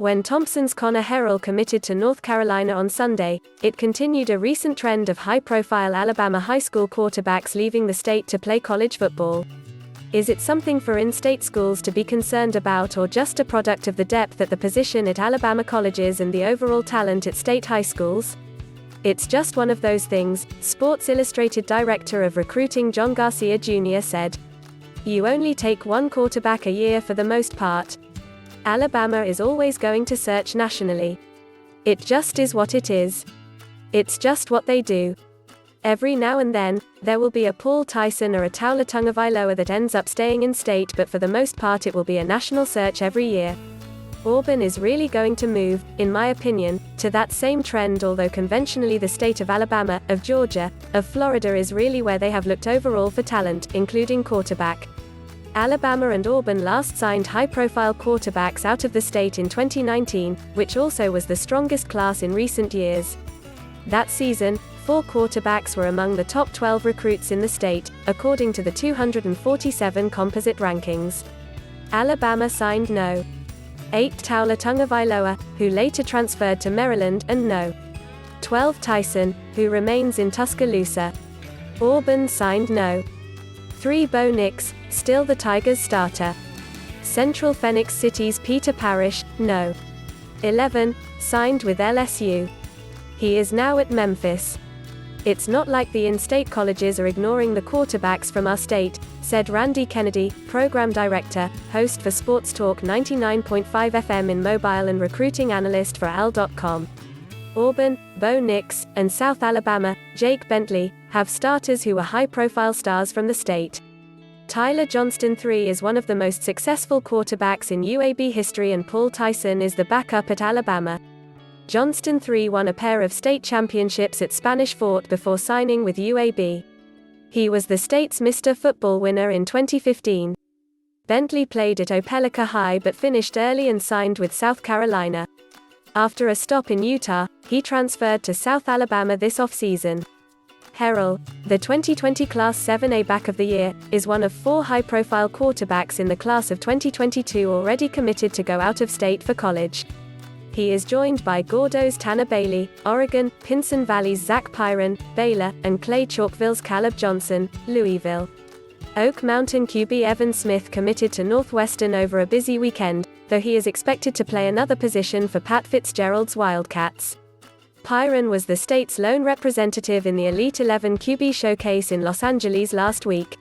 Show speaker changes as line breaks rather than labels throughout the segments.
When Thompson's Connor Harrell committed to North Carolina on Sunday, it continued a recent trend of high-profile Alabama high school quarterbacks leaving the state to play college football. Is it something for in-state schools to be concerned about, or just a product of the depth at the position at Alabama colleges and the overall talent at state high schools? It's just one of those things, Sports Illustrated Director of Recruiting John Garcia Jr. said. You only take one quarterback a year for the most part. Alabama is always going to search nationally. It just is what it is. It's just what they do. Every now and then, there will be a Paul Tyson or a Taulia Tagovailoa that ends up staying in state, but for the most part it will be a national search every year. Auburn is really going to move, in my opinion, to that same trend, although conventionally the state of Alabama, of Georgia, of Florida is really where they have looked overall for talent, including quarterback. Alabama and Auburn last signed high-profile quarterbacks out of the state in 2019, which also was the strongest class in recent years. That season, 4 quarterbacks were among the top 12 recruits in the state, according to the 247 composite rankings. Alabama signed No. 8 Taulia Tagovailoa, who later transferred to Maryland, and No. 12 Tyson, who remains in Tuscaloosa. Auburn signed No. 3 Bo Nix, still the Tigers starter. Central-Phenix City's Peter Parrish, No. 11, signed with LSU. He is now at Memphis. It's not like the in-state colleges are ignoring the quarterbacks from our state, said Randy Kennedy, program director, host for Sports Talk 99.5 FM in mobile and recruiting analyst for AL.com. Auburn, Bo Nix, and South Alabama, Jake Bentley, have starters who are high-profile stars from the state. Johnston III is one of the most successful quarterbacks in UAB history, and Paul Tyson is the backup at Alabama. Johnston III won a pair of state championships at Spanish Fort before signing with UAB. He was the state's Mr. Football winner in 2015. Bentley played at Opelika High but finished early and signed with South Carolina. After a stop in Utah, he transferred to South Alabama this offseason. Harrell, the 2020 Class 7A Back of the Year, is one of 4 high-profile quarterbacks in the class of 2022 already committed to go out of state for college. He is joined by Gordo's Tanner Bailey, Oregon, Pinson Valley's Zach Pyron, Baylor, and Clay-Chalkville's Khalib Johnson, Louisville. Oak Mountain QB Evan Smith committed to Northwestern over a busy weekend, though he is expected to play another position for Pat Fitzgerald's Wildcats. Pyron was the state's lone representative in the Elite 11 QB showcase in Los Angeles last week.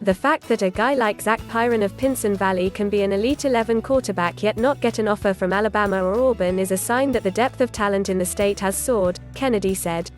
The fact that a guy like Zach Pyron of Pinson Valley can be an Elite 11 quarterback yet not get an offer from Alabama or Auburn is a sign that the depth of talent in the state has soared, Kennedy said.